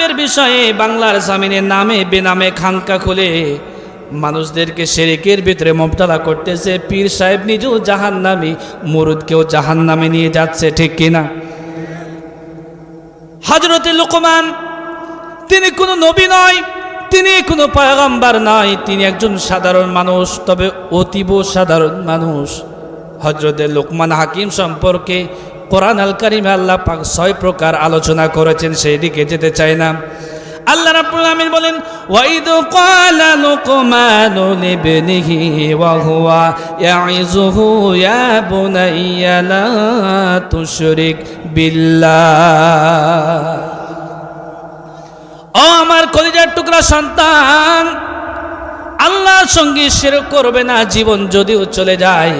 পাপের বিষয়ে বাংলার জমিনে নামে বেনামে খানকা খুলে মানুষদেরকে শিরকের ভিতরে মুবতালা করতেছে। পীর সাহেব নিজেও জাহান্নামী, মুরিদকেও জাহান্নামে নিয়ে যাচ্ছে, ঠিক কিনা? হযরতে লুকমান তিনি কোনো নবী নয়, তিনি কোনো পয়গম্বর নয়, তিনি একজন সাধারণ মানুষ, তবে অতীব সাধারণ মানুষ। হযরতে লুকমান হাকিম সম্পর্কে কোরআন আল কারীমে আল্লাহ পাক 6 প্রকার আলোচনা করেছেন, সেই দিকে যেতে চাই না। আল্লাহ রাব্বুল আলামিন বলেন, ওয়াইদ ক্বালা লুকমানু লিবনিহি ওয়া হুয়া ইয়াইযুহু ইয়া বুনাইয়া লা তুশরিক বিল্লাহ। ও আমার কলিজার টুকরা সন্তান, আল্লাহর সঙ্গে শিরক করবে না। জীবন যদিও চলে যায়,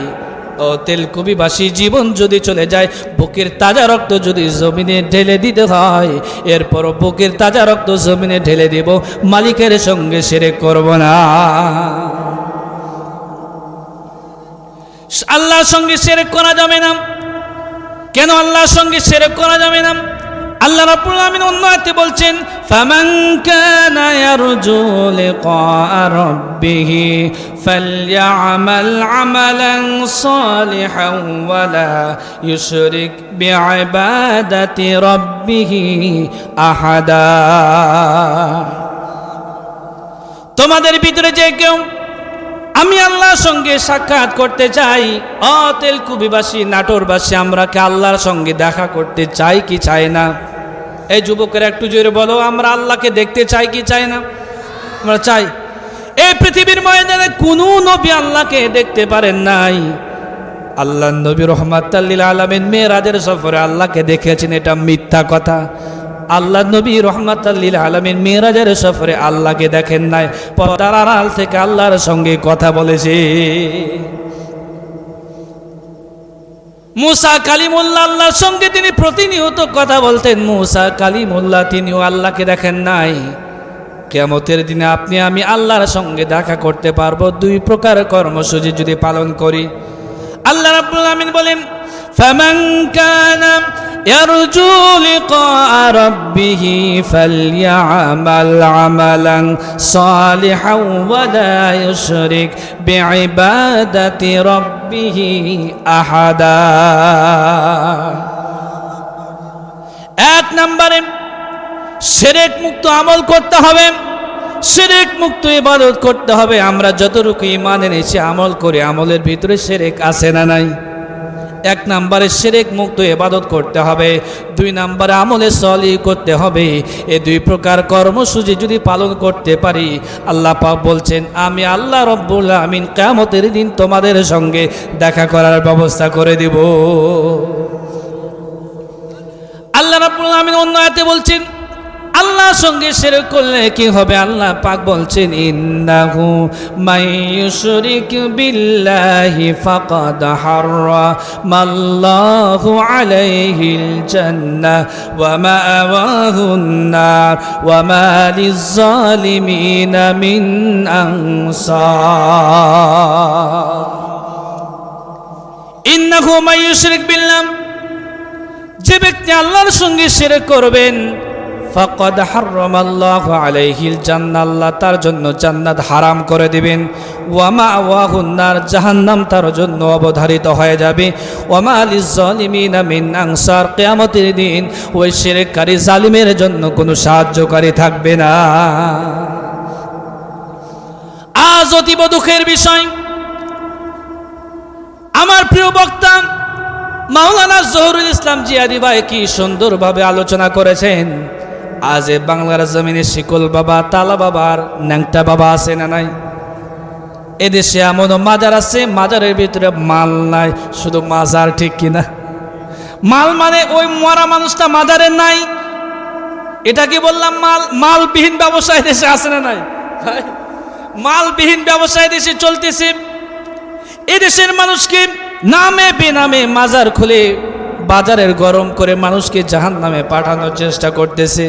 ও তেলকুবিবাসী, জীবন যদি চলে যায়, বুকের তাজা রক্ত যদি জমিনে ঢেলে দিতে হয়, এরপর বুকের তাজা রক্ত জমিনে ঢেলে দেব, মালিকের সঙ্গে শিরক করব না। আল্লাহর সঙ্গে শিরক করা যাবে না। কেন আল্লাহর সঙ্গে শিরক করা যাবে না? আল্লাহ রাব্বুল আলামিন অন্য আয়াতে বলছেন, ফামান কানা ইয়ারজু লিকা রাব্বিহি ফালইআমাল আমালান সালিহান ওয়া লা ইউশরিক বিইবাদাতি রাব্বিহি আহাদা। তোমাদের ভিতরে যে কেউ আমি আল্লাহর সঙ্গে সাক্ষাৎ করতে চাই, তেলকুবিবাসী, নাটোরবাসী, আমরা কি আল্লাহর সঙ্গে দেখা করতে চাই কি চাই না? এই যুবকেরা একটু জোরে বলো, আমরা আল্লাহকে দেখতে চাই কি চাই না? আমরা চাই। এই পৃথিবীর ময়দানে কোনো নবী আল্লাহকে দেখতে পারেন নাই। আল্লাহ নবী রাহমাতাল লিল আলামিন মেরাজের সফরে আল্লাহকে দেখেছেন, এটা মিথ্যা কথা। আল্লাহ নবী রাহমাতাল লিল আলামিন মেরাজের সফরে আল্লাহকে দেখেন নাই, পর্দার আড়াল থেকে আল্লাহর সঙ্গে কথা বলেছে। মুসা কালিমুল্লাহ আল্লাহর সঙ্গে তিনি প্রতিনিয়ত কথা বলতেন। মুসা কালিমুল্লাহ তিনিও আল্লাহকে দেখেন নাই। কিয়ামতের দিনে আপনি আমি আল্লাহর সঙ্গে দেখা করতে পারবো 2 প্রকার কর্মসূচি যদি পালন করি। আল্লাহ রাব্বুল আলামিন বলেন, ফামান কানা ইয়ারজু লিকা রাব্বিহি ফালইআমাল আমালান সালিহান ওয়া লা ইউশরিক বিইবাদাতি রাব্বিহি আহাদা। 1 নম্বরে শিরক মুক্ত আমল করতে হবে, শিরক মুক্ত ইবাদত করতে হবে। আমরা যতটুকু ঈমান এনেছি আমল করে, আমলের ভিতরে শিরক আছে না নাই? 1 নম্বরে শিরক মুক্ত ইবাদত করতে হবে, 2 নম্বরে আমলে সলিহ করতে হবে। এই 2 প্রকার কর্মসূচি যদি পালন করতে পারি, আল্লাহ পাক বলছেন, আমি আল্লাহ রব্বুল আমিন কিয়ামতের দিন তোমাদের সঙ্গে দেখা করার ব্যবস্থা করে দেব। আল্লাহ রাব্বুল আমিন অন্য আয়াতে বলছেন, আল্লাহর সঙ্গে শিরক করলে কি হবে? আল্লাহ পাক বলছেন, ইন্নাহু মাইয়ুশরিক বিল্লাহি ফাকাদ হারামাল্লাহু আলাইহিল জান্নাহ ওয়া মাআওয়াহুন নার ওয়া মা লিয-যালিমিনা মিন আনসার। ইন্নাহু মাইয়ুশরিক বিল্লাহ, যে ব্যক্তি আল্লাহর সঙ্গে শিরক করবেন, ফাকাদ হারামাল্লাহু আলাইহিল জান্নাহ, আল্লাহ তার জন্য জান্নাত হারাম করে দিবেন। ওয়া মাআওয়াহুন নার, জাহান্নাম তার জন্য অবধারিত হয়ে যাবে। ওয়া মা লিয-যালিমিনা মিন আনসার, কিয়ামতের দিন ওই শিরককারী জালিমের জন্য কোনো সাহায্যকারী থাকবে না। আজ অতীব দুঃখের বিষয়, আমার প্রিয় বক্তা মাওলানা জহুরুল ইসলাম জিয়াদি ভাই কি সুন্দরভাবে আলোচনা করেছেন। আজ বাংলার জমিনে শিকল বাবা, তালা বাবার ন্যাংটা বাবা আছে না নাই? এদেশে এমন মাজার আছে, মাজারের ভিতরে মাল নাই, শুধু মাজার, ঠিক কিনা? মাল মানে ওই মরা মানুষটা মাজারের নাই, এটা কি বললাম? মালবিহীন ব্যবসা দেশে আছে না নাই? মালবিহীন ব্যবসা দেশে চলতেছে। এদেশের মানুষকে নামে বেনামে মাজার খুলে বাজারের গরম করে মানুষকে জাহান্নামে পাঠানোর চেষ্টা করতেছে।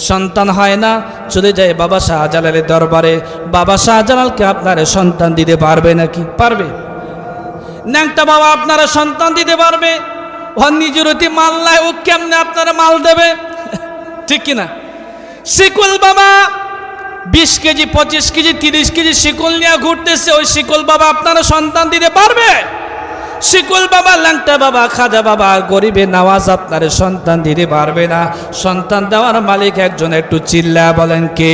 সন্তান হয় না, চলে যায় বাবা শাহজালালের দরবারে। বাবা শাহজালালকে আপনারা সন্তান দিতে পারবে নাকি? পারবে? ন্যাংটা বাবা আপনারা সন্তান দিতে পারবে? ও নিজের অতি মাল নাই, ও কেমনে আপনারা মাল দেবে? ঠিক কিনা? শিকল বাবা 20 কেজি 25 কেজি 30 কেজি শিকল নিয়ে ঘুরতেছে, ওই শিকল বাবা আপনারা সন্তান দিতে পারবে? শিকল বাবা, ল্যাংটা বাবা, খাজা বাবা, গরিবে নওয়াজ আপনার সন্তান দিতে পারবে না। সন্তান দেওয়ার মালিক একজন, একটু চিল্লা বলেন কে?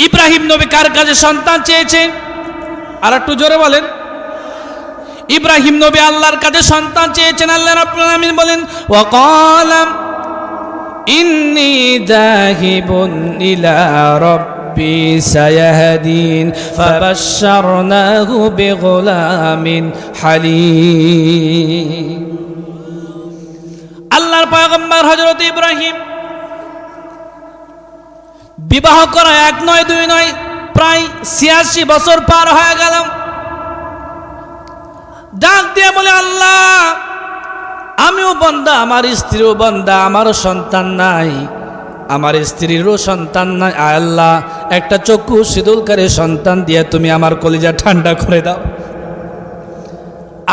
ইব্রাহিম নবী কার কাছে সন্তান চেয়েছে? আর একটু জোরে বলেন। ইব্রাহিম নবী আল্লাহর কাছে সন্তান চেয়েছেন। আল্লাহ রাব্বুল আলামিন বলেন, ওয়াকালা ইন্নী যাহিবুন ইলা রাব্বি সায়াহদিন ফাবাশশারনাহু বিগুলামিন হালিম। আল্লাহর পয়গম্বর হযরত ইব্রাহিম বিবাহ করা 1 নয় 2 নয়, প্রায় 86 বছর পার হয়ে গেল। ডাক দিয়ে বলে, আল্লাহ আমিও বান্দা, আমার স্ত্রীও বান্দা, আমারও সন্তান নাই, আমার স্ত্রীরও সন্তান নাই। আল্লাহ একটা চক্ষু শীতলকারী সন্তান দিয়ে তুমি আমার কলিজা ঠান্ডা করে দাও।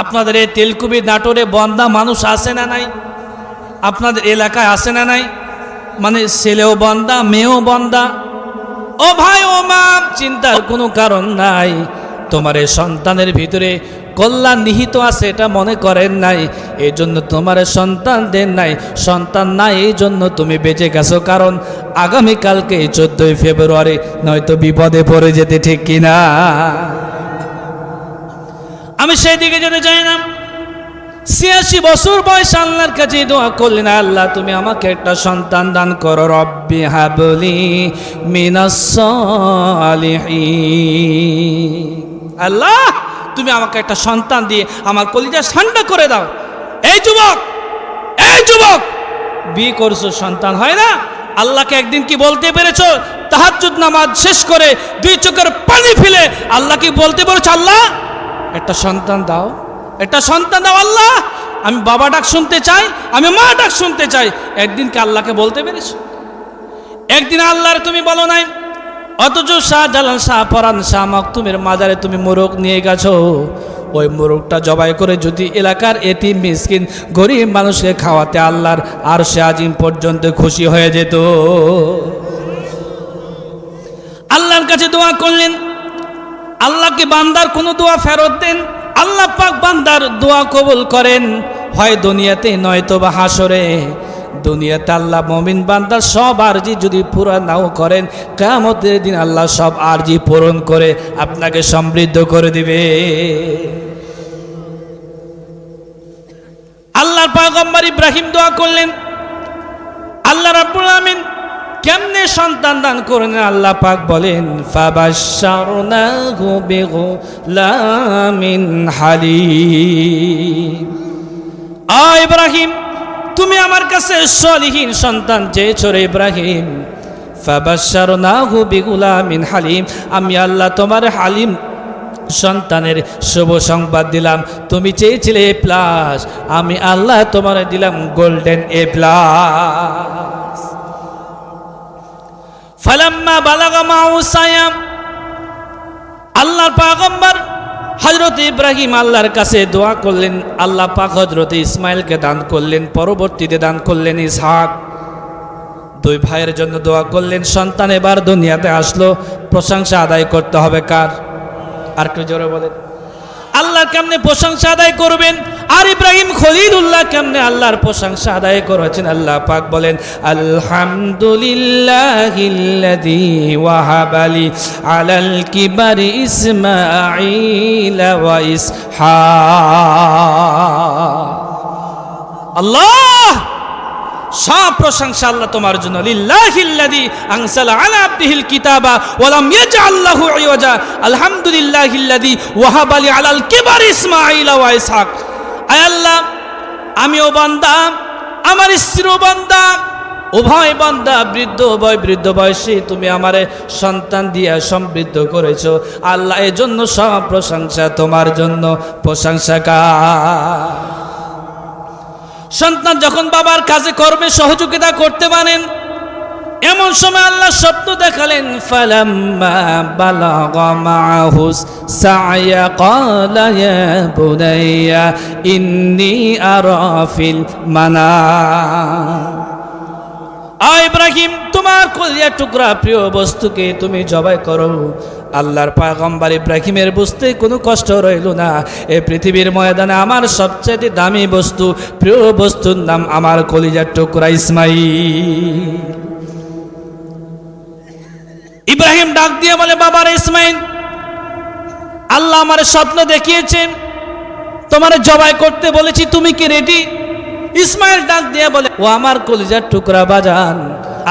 আপনাদের এই তেলকুবি নাটোরে বান্দা মানুষ আছে না নাই? আপনাদের এলাকায় আছে না নাই? মানে ছেলেও বান্দা, মেয়েও বান্দা। ও ভাই ও মা, চিন্তার কোনো কারণ নাই। তোমার এই সন্তানের ভিতরে কল্যাণ নিহিত আছে, এটা মনে করেন নাই, এই জন্য তোমার সন্তান দেন নাই। সন্তান নাই এই জন্য তুমি বেঁচে গেছো, কারণ আগামীকালকে 14 ফেব্রুয়ারি নয়তো বিপদে পড়ে যেতে, ঠিক কিনা? আমি সেই দিকে যেতে চাই না। 86 বছর বয়স আল্লাহর কাছে দোয়া করলেন, আল্লাহ তুমি আমাকে একটা সন্তান দান করো। রব্বি হাবলি মিনাস সালিহিন। আল্লাহ তুমি আমাকে একটা সন্তান দিয়ে আমার কলিজা ঠান্ডা করে দাও। এই যুবক, এই যুবক, বিয়ে করছো, সন্তান হয় না? আল্লাহকে একদিন কি বলতে পেরেছো? তাহাজ্জুদ নামাজ শেষ করে 2 চোখের পানি ফেলে আল্লাহ কি বলতে পেরেছো, আল্লাহ একটা সন্তান দাও, একটা সন্তান দাও আল্লাহ, আমি বাবা ডাক শুনতে চাই, আমি মা ডাক শুনতে চাই। একদিন কি আল্লাহকে বলতে পেরেছো? একদিন আল্লাহর তুমি বলো নাই। অথচ শাহজালাল, শাহ পরান, শাহ মাকতুমের মাজারে তুমি মোরগ নিয়ে গেছো। ওই মোরগটা জবাই করে যদি এলাকার এতিম মিসকিন গরিব মানুষকে খাওয়াতে, আল্লাহর আরশে আজিম পর্যন্ত খুশি হয়ে যেত। আল্লাহর কাছে দোয়া করলেন, আল্লাহকে বান্দার কোনো দোয়া ফেরত দেন। আল্লাহ পাক বান্দার দোয়া কবুল করেন, হয় দুনিয়াতে নয়তো বা হাসরে। দুনিয়াতে আল্লাহ মুমিন বান্দার সব আরজি যদি পুরা নাও করেন, কিয়ামতের দিন আল্লাহ সব আরজি পূরণ করে আপনাকে সমৃদ্ধ করে দিবে। আল্লাহর পয়গম্বর ইব্রাহিম দোয়া করলেন, আল্লাহ রাব্বুল আমিন কেমনে সন্তান দান করেন? আল্লাহ পাক বলেন, ফাবাশশারনাহু বিগুলামিন হালিম। ইব্রাহিম তুমি আমার কাছে সলিহীন সন্তান চেয়েছো রে ইব্রাহিম। ফাবাশশারনাহু বিগুলামিন হালিম, আমি আল্লাহ তোমার হালিম সন্তানের শুভ সংবাদ দিলাম। তুমি চেয়েছিলে A+, আমি আল্লাহ তোমার দিলাম গোল্ডেন A+। ফালাম্মা বালাগা মাউ সায়াম, আল্লাহর পয়গম্বর হযরত ইব্রাহিম আল্লাহর কাছে দোয়া করলেন। আল্লাহ পাক হযরত ইসমাইলকে দান করলেন, পরবর্তীতে দান করলেন ইসহাক। 2 ভাইয়ের জন্য দোয়া করলেন। সন্তান এবার দুনিয়াতে আসলো। প্রশংসা আদায় করতে হবে কার? আর একটু জোরে বলেন। আল্লাহর কেমনে প্রশংসা আদায় করবেন? আর ইব্রাহিম খলিলুল্লাহ কেমনে আল্লাহর প্রশংসা আদায় করেছেন? আল্লাহ পাক বলেন, আলহামদুলিল্লাহিল্লাযী ওয়াহাবালি আলাল কিবারি ইসমাঈল ওয়া ইসহাক। আল্লাহ সব প্রশংসা আল্লাহ তোমার জন্য। লিল্লাহিল্লাযী আনসালা আলা আবদিহিল কিতাবা ওয়া লাম ইয়াজআল লাহু ইওয়াজা, আলহামদুলিল্লাহিল্লাযী ওয়াহাবা লি আলাল কিবারি ইসমাঈল ওয়া ইসহাক। আয় আল্লাহ, আমিও বান্দা, আমার স্ত্রীও বান্দা, উভয় বান্দা, বৃদ্ধ বয়সে তুমি আমারে সন্তান দিয়া সমৃদ্ধ করেছো। আল্লাহ এজন্য সব প্রশংসা তোমার জন্য। প্রশংসা কার? সন্তান যখন বাবার কাজে কর্মে সহযোগিতা করতে পারেন, এমন সময় আল্লাহ স্বপ্ন দেখালেন, ফালাম্মা বালাগা মাহুস সায়া ক্বালা ইয়া বুনাইয়া ইন্নী আরা ফিল মানাম। ইব্রাহিম, তোমার কলিজার টুকরা প্রিয় বস্তুকে তুমি জবাই করো। আল্লাহর পয়গম্বর ইব্রাহিমের বুঝতে কোনো কষ্ট রইল না। এই পৃথিবীর ময়দানে আমার সবচেয়ে দামি বস্তু, প্রিয় বস্তুর নাম আমার কলিজার টুকরা ইসমাইল। ইব্রাহিম ডাক দিয়ে বলে, বাবার ইসমাইল, আল্লাহ আমার স্বপ্ন দেখিয়েছেন, তোমার জবাই করতে বলেছি, তুমি কি রেডি? ইসমাইল ডাক দিয়ে বলে, ও আমার কলিজার টুকরা বাজান,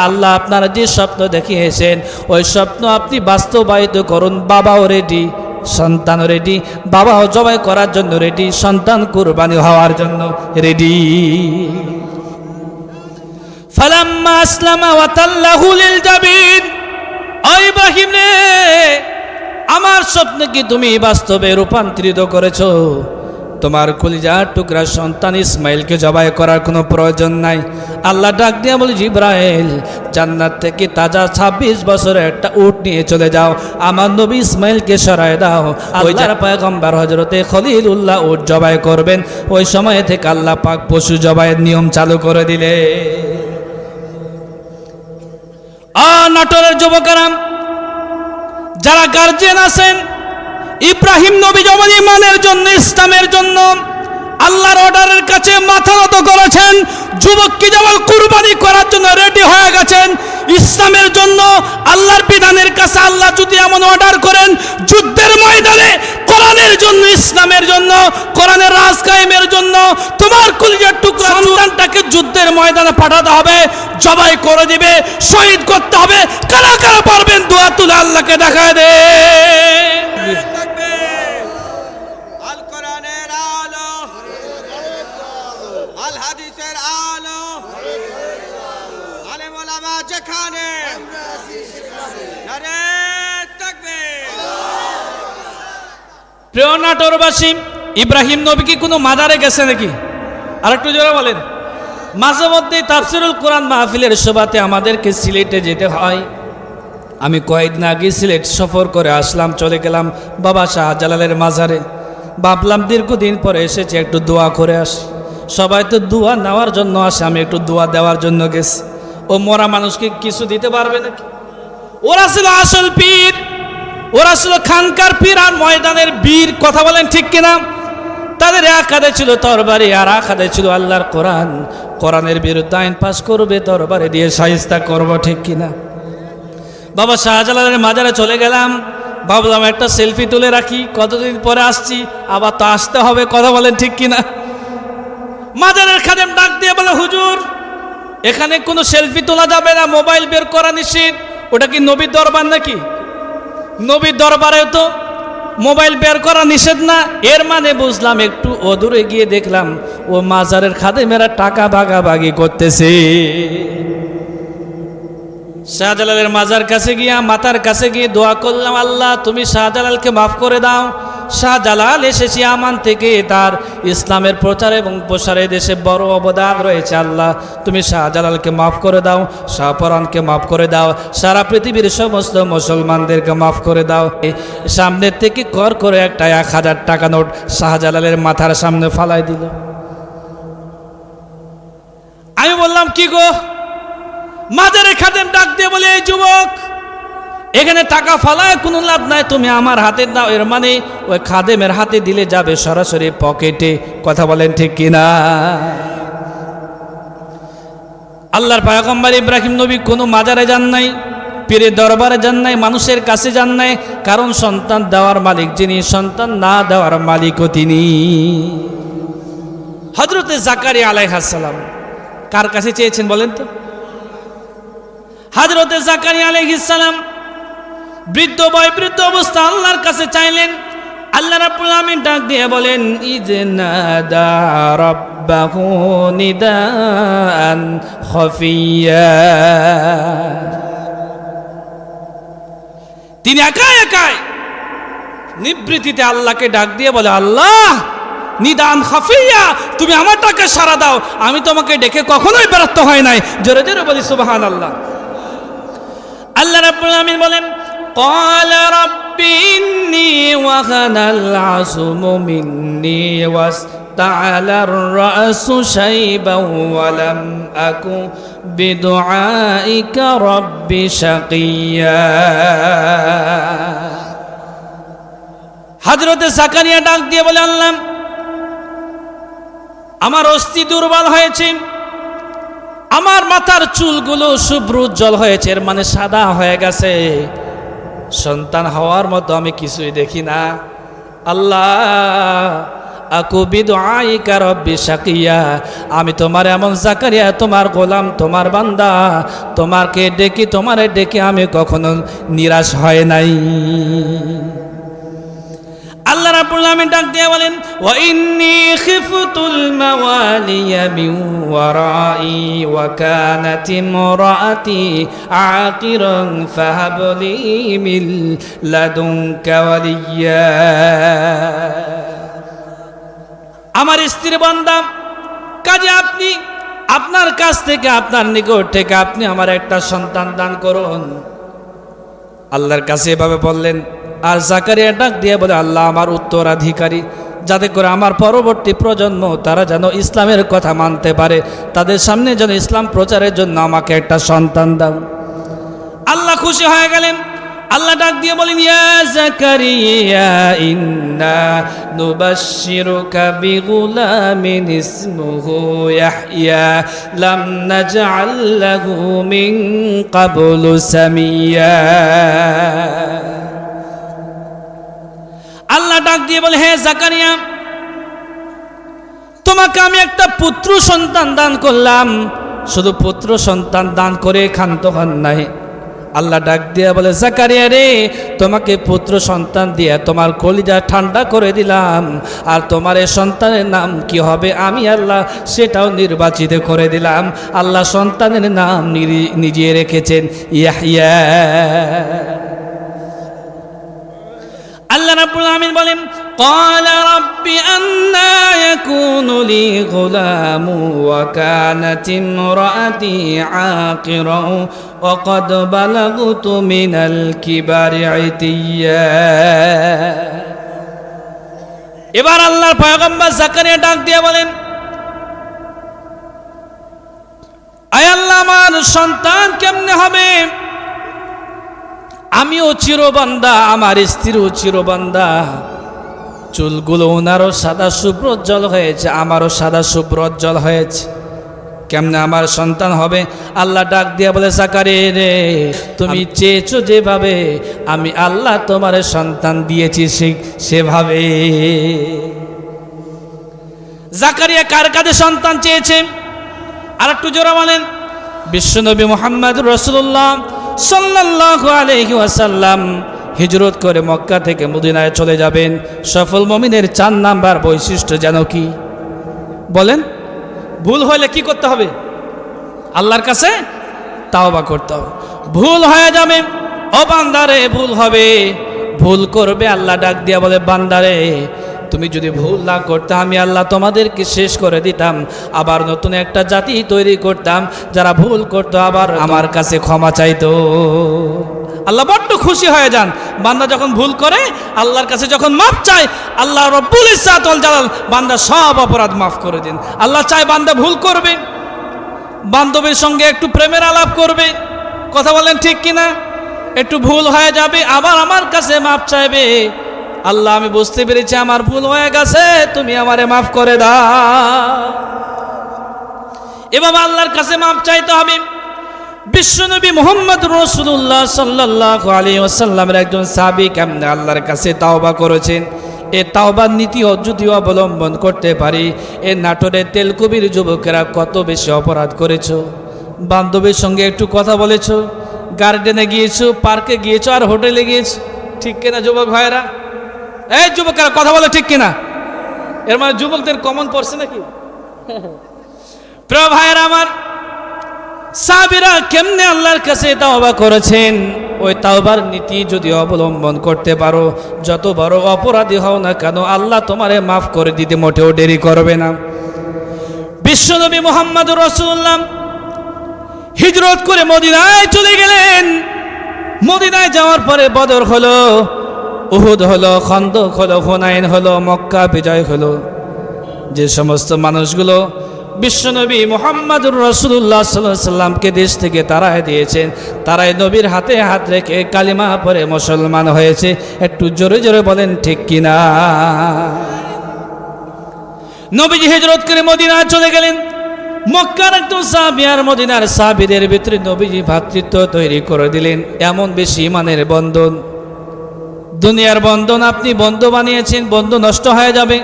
আল্লাহ আপনারা যে স্বপ্ন দেখিয়েছেন ওই স্বপ্ন আপনি বাস্তবায়িত করুন। বাবাও রেডি, সন্তানও রেডি, বাবাও জবাই করার জন্য রেডি, সন্তান কুরবানি হওয়ার জন্য রেডি। ফালাম্মা আসলামা ওয়া তাল্লাহু লিল জাবিন, ও ইব্রাহিম রে, আমার স্বপ্ন কি তুমি বাস্তবে রূপান্তরিত করেছো? তোমার কলিজার টুকরা সন্তান ইসমাইলকে জবাই করার কোনো প্রয়োজন নাই। আল্লাহ ডাক দিয়ে বলে, জিবরাইল, জান্নাত থেকে তাজা 26 বছরের একটা উট নিয়ে চলে যাও, আমার নবী ইসমাইলকে সরায় দাও। আল্লাহর পয়গম্বর হযরতে খলিলুল্লাহ উট জবাই করবেন। ওই সময় থেকে আল্লাহ পাক পশু জবাইয়ের নিয়ম চালু করে দিলে। নাটোরের যুবকেরা, যারা গার্জিয়ান আছেন, ইব্রাহিম নবী যেমন ইমানের জন্য, ইসলামের জন্য আল্লাহর অর্ডারের কাছে মাথা নত করেছেন, যুবককে যেমন কুরবানি করার জন্য রেডি হয়ে গেছেন, ইসলামের জন্য আল্লাহর বিধানের কাছে আল্লাহ যদি এমন অর্ডার করেন, যুদ্ধের ময়দানে কোরআনের জন্য, ইসলামের জন্য, কোরআনের রাজ কায়েমের জন্য তোমার কলিজার টুকরা সন্তানটাকে যুদ্ধের ময়দানে পাঠাতে হবে, জবাই করে দিবে, শহীদ করতে হবে। কারা কারা পারবেন দোয়া তুলে আল্লাহকে দেখায় দে। আল কোরআনের আলো, আল হাদিসের আলো, আলেম ওলামা যেখানে, নারে তাকবীর। প্রিয় নাটোরবাসী, ইব্রাহিম নবী কি কোনো মাজারে গেছে নাকি? আরেকটু জোরে বলেন। মাঝে মধ্যে তাফসিরুল কোরআন মাহফিলের শোভাতে আমাদেরকে সিলেটে যেতে হয়। আমি কয়েকদিন আগে সিলেট সফর করে আসলাম, চলে গেলাম বাবা শাহজালালের মাজারে। ভাবলাম দীর্ঘদিন পরে এসেছি, একটু দোয়া করে আসি। সবাই তো দোয়া নেওয়ার জন্য আসে, আমি একটু দোয়া দেওয়ার জন্য গেছি। ও মরা মানুষকে কিছু দিতে পারবে নাকি? ওরা ছিল আসল পীর, ওরা ছিল খানকার পীর আর ময়দানের বীর। কথা বলেন ঠিক কিনা? তাদের এক হাতে ছিল তরবারি আর এক হাতে ছিল আল্লাহর কোরআন। কোরআনের বিরুদ্ধে আইন পাস করবে, তরবারি দিয়ে শায়েস্তা করব, ঠিক কিনা? বাবা শাহজালালের মাজারে চলে গেলাম, ভাবলাম একটা সেলফি তুলে রাখি, কতদিন পরে আসছি, আবার তো আসতে হবে। কথা বলেন ঠিক কিনা? মাজারের খাদেম ডাক দিয়ে বলে, হুজুর, এখানে কোনো সেলফি তোলা যাবে না, মোবাইল বের করা নিষেধ। ওটা কি নবীর দরবার নাকি? নবীর দরবারে তো মোবাইল বের করা নিষেধ না। এর মানে বুঝলাম, একটু অদূরে গিয়ে দেখলাম ও মাজারের খাদেমেরা টাকা ভাগাভাগি করতেছে। শাহজালালের মাজার কাছে গিয়া, মাতার কাছে গিয়ে দোয়া করলাম, আল্লাহ তুমি শাহজালালকে মাফ করে দাও। শাহজালাল এসেছে আমান থেকে, তার ইসলামের প্রচার এবং প্রসারে দেশে বড় অবদান রয়েছে। আল্লাহ তুমি শাহজালালকে মাফ করে দাও, শাহপরানকে মাফ করে দাও, সারা পৃথিবীর সমস্ত মুসলমানদেরকে মাফ করে দাও। সামনের থেকে কর করে একটা 1000 টাকা নোট শাহজালালের মাথার সামনে ফালাই দিল। আমি বললাম, কি গো? মাজারে খাদেম ডাক দিয়ে বলে, এই যুবক, এখানে টাকা ফালায় কোনো লাভ নাই, তুমি আমার হাতে দাও। এর মানে ওই খাদেমের হাতে দিলে যাবে সরাসরি পকেটে। কথা বলেন ঠিক কিনা? আল্লাহর পয়গম্বর ইব্রাহিম নবী কোনো মাজারে যান নাই, পীরের দরবারে যান নাই, মানুষের কাছে যান নাই, কারণ সন্তান দেওয়ার মালিক যিনি, সন্তান না দেওয়ার মালিকও তিনি। হযরতে জাকারিয়া আলাইহিস সালাম কার কাছে চেয়েছেন বলেন তো? হযরতে জাকারিয়া আলাইহিস সালাম বৃদ্ধ বয়বৃদ্ধ অবস্থা আল্লাহর কাছে চাইলেন। আল্লাহ রাব্বুল আমিন ডাক দিয়ে বলেন, ইজনাদা রাব্বাহু নিদান খাফিয়া। তিনি একাই একাই নিবৃত্তিতে আল্লাহকে ডাক দিয়ে বলে, আল্লাহ নিদান খাফিয়া, তুমি আমার ডাকে সাড়া দাও, আমি তোমাকে ডেকে কখনোই ব্যর্থ হয় নাই। জোরে জোরে বলি সুবহানাল্লাহ। আল্লাহ রাব্বুল আমিন বলেন, ক্বালা রাব্বি রব্বি ইন্নী ওয়াহানাল আযমু মিন্নী ওয়াসতা'আলার রা'সু শাইবান ওয়া লাম আকু বিদুআইকা রব্বি শাকিয়্যা। হযরতে জাকারিয়া ডাক দিয়ে বলে, আল্লাহ, আমার অস্থি দুর্বল হয়েছে, আমার মাথার চুলগুলো শুভ্র উজ্জ্বল হয়েছে, এর মানে সাদা হয়ে গেছে, সন্তান হওয়ার মতো আমি কিছুই দেখি না। আল্লাহ, আকু বিদুআইকা রব্বি শাকিয়্যা, আমি তোমার এমন জাকারিয়া, তোমার গোলাম, তোমার বান্দা, তোমাকে ডেকে, তোমারে ডেকে আমি কখনো নিরাশ হয় নাই। আল্লাহ রাব্বুল আলামিন ডাক দিয়ে বলেন, ওয়া ইন্নী খিফতুল মাওয়ালিয়া মিন ওয়ারাই ওয়া কানাত ইমরাআতি আকিরান ফাহাবলি মিন লাদুনকা ওয়ালিয়্যা। আমার স্ত্রী বান্দা, কাজে আপনি আপনার কাছ থেকে, আপনার নিকট থেকে আপনি আমার একটা সন্তান দান করুন। আল্লাহর কাছে এভাবে বললেন। আর জাকারিয়া ডাক দিয়ে বলে, আল্লাহ, আমার উত্তরাধিকারী, যাতে করে আমার পরবর্তী প্রজন্ম তারা যেন ইসলামের কথা মানতে পারে, তাদের সামনে যেন ইসলাম প্রচারের জন্য আমাকে একটা সন্তান দাও। আল্লাহ খুশি হয়ে গেলেন। আল্লাহ ডাক দিয়ে বলেন, ইয়া জাকারিয়া ইন্না নুবাশশিরুকা বিগুলামিন ইসমুহু ইয়াহইয়া লাম নাজআল লাহু মিন ক্বাবলু সামিয়্যা। আল্লাহ ডাক দিয়ে বলে, হে জাকারিয়া, তোমাকে আমি একটা পুত্র সন্তান দান করলাম। শুধু পুত্র সন্তান দান করে ক্ষান্ত হন নাই। আল্লাহ ডাক দিয়ে বলে, জাকারিয়া রে, তোমাকে পুত্র সন্তান দিয়ে তোমার কলিজা ঠান্ডা করে দিলাম। আর তোমার এই সন্তানের নাম কি হবে আমি আল্লাহ সেটাও নির্বাচিত করে দিলাম। আল্লাহ সন্তানের নাম নিজে রেখেছেন ইয়াহইয়া। আল্লাহ রাব্বুল আলামিন বলেন, ক্বালা রাব্বি আন্না ইয়াকুনু লি গুলামু ওয়া কানাত ইমরাআতি আকিরান ওয়া ক্বাদ বালাগতু মিনাল কিবারি ইতিয়্যা। এবার আল্লাহর পয়গম্বর জাকারিয়া ডাক দিয়ে বলেন, আয় আল্লাহ, আমার সন্তান কেমনে হবে? আমিও চিরবান্দা, আমার স্ত্রীও চিরবান্দা, চুলগুলো ওনারও সাদা শুভ্রোজ্জ্বল হয়েছে, আমারও সাদা শুভ্রোজ্জ্বল হয়েছে, কেমনে আমার সন্তান হবে? আল্লাহ ডাক দিয়া বলে, জাকারিয়া রে, তুমি চেয়েছো যেভাবে, আমি আল্লাহ তোমার সন্তান দিয়েছি সেভাবে। জাকারিয়া কার কাছে সন্তান চেয়েছে? আর একটু জোরে বলেন। বিশ্বনবী মুহাম্মদুর রাসূলুল্লাহ সাল্লাল্লাহু আলাইহি ওয়াসাল্লাম হিজরত করে মক্কা থেকে মদিনায় চলে যাবেন। সফল মুমিনের 4 নাম্বার বৈশিষ্ট্য যেন কি বলেন? ভুল হলে কি করতে হবে? আল্লাহর কাছে তাওবা করতে হবে। ভুল হয়ে যাবে, ও বান্দারে, ভুল হবে, ভুল করবে। আল্লাহ ডাক দিয়া বলে, বান্দারে, তুমি যদি ভুল না করতে, আমি আল্লাহ তোমাদেরকে শেষ করে দিতাম, আবার নতুন একটা জাতি তৈরি করতাম যারা ভুল করতো আবার আমার কাছে ক্ষমা চাইতো। আল্লাহ বড্ড খুশি হয়ে যান বান্দা যখন ভুল করে, আল্লাহর কাছে যখন মাফ চায়। আল্লাহ রব্বুল ইজ্জাত ওয়াল জালাল বান্দা সব অপরাধ মাফ করে দেন। আল্লাহ চায় বান্দা ভুল করবে, বান্ধবীর সঙ্গে একটু প্রেমের আলাপ করবে, কথা বলেন ঠিক কিনা, একটু ভুল হয়ে যাবে, আবার আমার কাছে মাফ চাইবে, আল্লাহ আমি বুঝতে পেরেছি আমার ভুল হয়ে গেছে, তুমি আমারে মাফ করে দাও। এভাবে আল্লাহর কাছে মাফ চাইতে হবে। বিশ্বনবী মুহাম্মদ রাসূলুল্লাহ সাল্লাল্লাহু আলাইহি ওয়াসাল্লামের একজন সাহাবী কেমনে আল্লাহর কাছে তাওবা করেছেন, এ তাওবার নীতিও যদি অবলম্বন করতে পারি, এ নাটোরের তেলকুবির যুবকেরা কত বেশি অপরাধ করেছো, বান্ধবীর সঙ্গে একটু কথা বলেছো, গার্ডেনে গিয়েছো, পার্কে গিয়েছো, আর হোটেলে গিয়েছো, ঠিক কিনা যুবক ভাইরা? এই যুবকেরা কথা বলে ঠিক কিনা? এর মানে যুবকদের কমন পড়ছে নাকি? প্রিয় ভাইরা আমার, সাহাবীরা কেমনে আল্লাহর কাছে তাওবা করেছেন, ওই তাওবার নীতি যদি অবলম্বন করতে পারো, যত বড় অপরাধী হও না কেন, আল্লাহ তোমারে মাফ করে দিতে মোটেও দেরি করবে না। বিশ্বনবী মুহাম্মদুর রাসূলুল্লাহ হিজরত করে মদিনায় চলে গেলেন। মদিনায় যাওয়ার পরে বদর হলো। উহুদ হলো, খন্দক হলো, হুনাইন হলো, মক্কা বিজয় হলো, যে সমস্ত মানুষগুলো বিশ্বনবী মুহাম্মদুর রাসূলুল্লাহ সাল্লাল্লাহু আলাইহি সাল্লামকে দেশ থেকে তাড়ায় দিয়েছেন, তারাই নবীর হাতে হাত রেখে কালিমা পড়ে মুসলমান হয়েছে। একটু জোরে জোরে বলেন ঠিক কিনা? নবীজি হিজরত করে মদিনা চলে গেলেন। মক্কার একজন সাহাবী আর মদিনার সাহাবীদের ভিতরে নবীজি ভ্রাতৃত্ব তৈরি করে দিলেন। এমন বেশি ইমানের বন্ধন, দুনিয়ার বন্ধন আপনি বন্ধু বানিয়েছেন, বন্ধু নষ্ট হয়ে যাবে।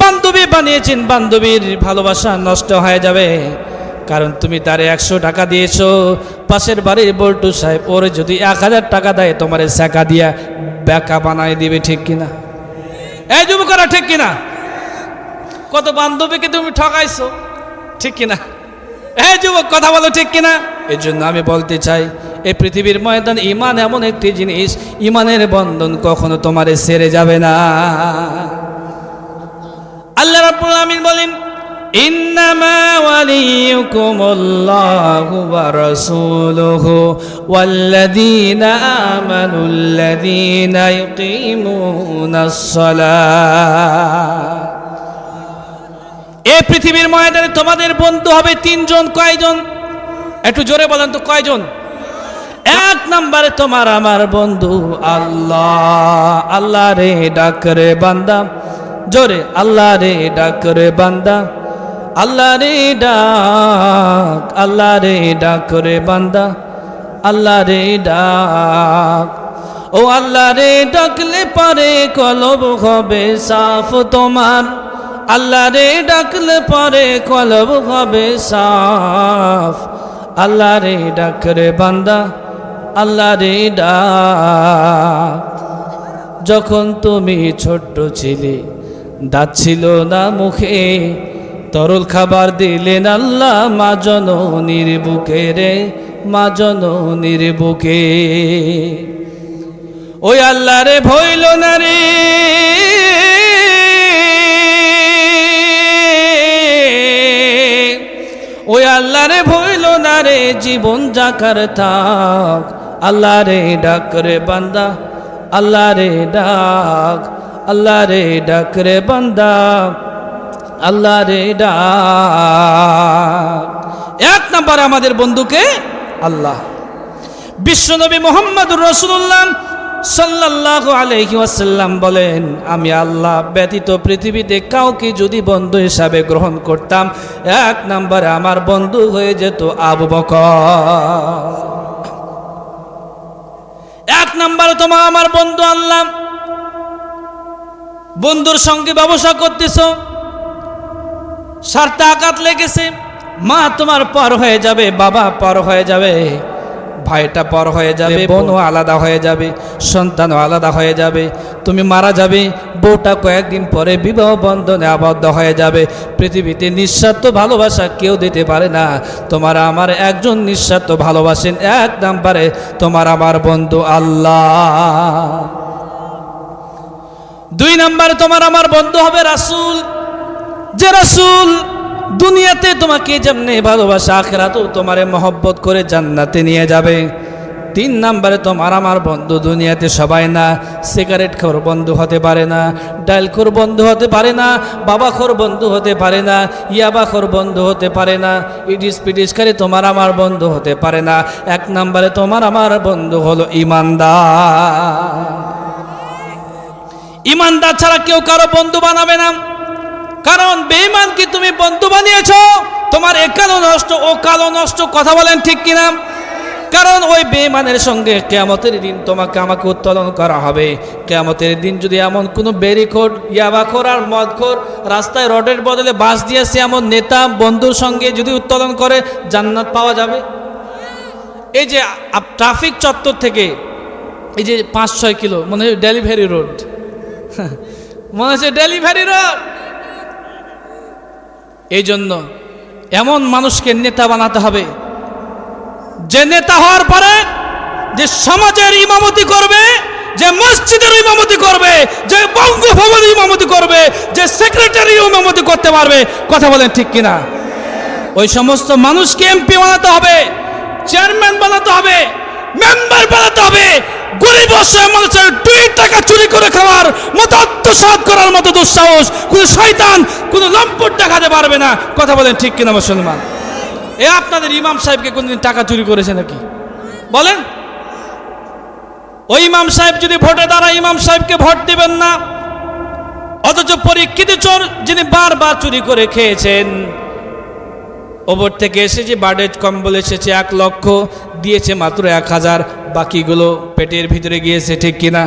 বান্ধবী বানিয়েছেন, বান্ধবীর ভালোবাসা নষ্ট হয়ে যাবে। কারণ তুমি তারে 100 টাকা দিয়েছো, পাশের বাড়ির বল্টু সাহেব ওরে যদি 1000 টাকা দেয় তোমারে টাকা দিয়া বেকা বানায় দিবে, ঠিক কিনা? এই যুবকরা ঠিক কিনা? কত বান্ধবীকে তুমি ঠকাইছো, ঠিক কিনা? এই যুবক কথা বলো ঠিক কিনা? এই জন্য আমি বলতে চাই, এই পৃথিবীর ময়দান ইমান এমন একটি জিনিস, ইমানের বন্ধন কখনো তোমারে ছেড়ে যাবে না। আল্লাহ রাব্বুল আলামিন বলেন, ইন্নামা ওয়ালিয়ুকুমুল্লাহু ওয়া রাসূলুহু ওয়াল্লাযীনা আমানুল্লাযীনা ইউকিমুনাস সালাহ। এই পৃথিবীর ময়দানে তোমাদের বন্ধু হবে 3 জন। কয়জন? একটু জোরে বলেন তো, কয়জন? 1 নম্বরে তোমার আমার বন্ধু আল্লাহ। আল্লাহ রে ডাক রে বান্দা, জোরে আল্লাহ রে ডাক রে বান্দা, আল্লাহ রে ডাক, আল্লাহ রে ডাক রে বান্দা, আল্লাহ রে ডাক। ও আল্লাহ রে ডাকলে পারে কলব হবে সাফ তোমার, আল্লাহ রে ডাকলে পারে কলব হবে সাফ। আল্লাহ রে ডাক রে বান্দা, আল্লাহ রে ডাক। যখন তুমি ছোট্ট ছিলে, দাঁত ছিল না মুখে, তরল খাবার দিলেন আল্লাহ মা জননীর বুকে রে, মা জননীর বুকে। ওই আল্লাহ রে ভইল না রে, ওই আল্লাহ রে ভইল না রে, জীবন যাকার থাক। আল্লাহ রে ডাক রে বান্দা, আল্লাহ রে ডাক, আল্লাহ রে ডাক রে বান্দা, আল্লাহ রে ডাক। 1 নম্বরে আমাদের বন্ধুকে আল্লাহ। বিশ্বনবী মুহাম্মদুর রাসূলুল্লাহ সাল্লাল্লাহু আলাইহি ওয়াসাল্লাম বলেন, আমি আল্লাহ ব্যতীত পৃথিবীতে কাউকে যদি বন্ধু হিসাবে গ্রহণ করতাম, 1 নম্বরে আমার বন্ধু হয়ে যেত আবু বকর। 1 নম্বরে তোমার আমার বন্ধু আল্লাহ। বন্ধুর সঙ্গে ব্যবসা করতেছ, স্বার্থে আঘাত লেগেছে, মা তোমার পর হয়ে যাবে, বাবা পর হয়ে যাবে, ভাইটা পর হয়ে যাবে, বোনও আলাদা হয়ে যাবে, সন্তানও আলাদা হয়ে যাবে, তুমি মারা যাবে, বউটা কয়েকদিন পরে বিবাহ বন্ধনে আবদ্ধ হয়ে যাবে। পৃথিবীতে নিঃস্বার্থ ভালোবাসা কেউ দিতে পারে না, তোমার আমার একজন নিঃস্বার্থ ভালোবাসেন। 1 নম্বরে তোমার আমার বন্ধু আল্লাহ। 2 নম্বরে তোমার আমার বন্ধু হবে রাসূল। যে রাসূল দুনিয়াতে তোমাকে যেমনি ভালোবাসা, আখিরাতেও তোমারে মহব্বত করে জান্নাতে নিয়ে যাবে। 3 নম্বরে তোমার আমার বন্ধু দুনিয়াতে সবাই না, সিগারেট খোর বন্ধু হতে পারে না, ডাল খোর বন্ধু হতে পারে না, বাবা খোর বন্ধু হতে পারে না, ইয়াবা খোর বন্ধু হতে পারে না, ইডিস পিডিসকারী তোমার আমার বন্ধু হতে পারে না। 1 নম্বরে তোমার আমার বন্ধু হলো ইমানদার। ইমানদার ছাড়া কেউ কারো বন্ধু বানাবে না। কারণ বেঈমানকে তুমি বন্ধু বানিয়েছো, তোমার এ কালো নষ্ট ও কালো নষ্ট। কথা বলেন ঠিক কিনা? কারণ ওই বেঈমানের সঙ্গে কিয়ামতের দিন তোমাকে আমাকে উত্তোলন করা হবে। কিয়ামতের দিন যদি এমন কোনো বেরিখোর, ইয়াবাখোর আর মদখোর রাস্তায় রডের বদলে বাস দিয়েছে এমন নেতা বন্ধুর সঙ্গে যদি উত্তোলন করে, জান্নাত পাওয়া যাবে? এই যে ট্রাফিক চত্বর থেকে এই যে 5-6 কিলো মনে হয় ডেলিভারি রোড, মনে হচ্ছে ডেলিভারি রোড। এই জন্য এমন মানুষকে নেতা বানাতে হবে, যে নেতা হওয়ার পরে যে সমাজের ইমামতি করবে, যে মসজিদের ইমামতি করবে, যে বঙ্গভবনের ইমামতি করবে, যে সেক্রেটারি ইমামতি করতে পারবে। কথা বলেন ঠিক কিনা? ওই সমস্ত মানুষকে এমপি বানাতে হবে, চেয়ারম্যান বানাতে হবে, মেম্বার বানাতে হবে, গরিব অসহায় মানুষের 2 টাকা চুরি করে খাওয়ার মতো আত্মসাৎ করার মতো দুঃসাহস কোনো শয়তান কোনো লম্পট দেখাতে পারবে না। কথা বলেন ঠিক কিনা মুসলমান? এ আপনাদের ইমাম সাহেবকে কোনদিন টাকা চুরি করেছে নাকি বলেন? ওই ইমাম সাহেব যদি ভোটে দাঁড়ায় ইমাম সাহেবকে ভোট দিবেন না, অথচ পরীক্ষিত চোর যিনি বারবার চুরি করে খেয়েছেন, ওপর থেকে এসেছে বাজেট কম্বল এসেছে 1 লক্ষ, দিয়েছে মাত্র 1000, বাকিগুলো পেটের ভিতরে গিয়েছে, ঠিক কিনা?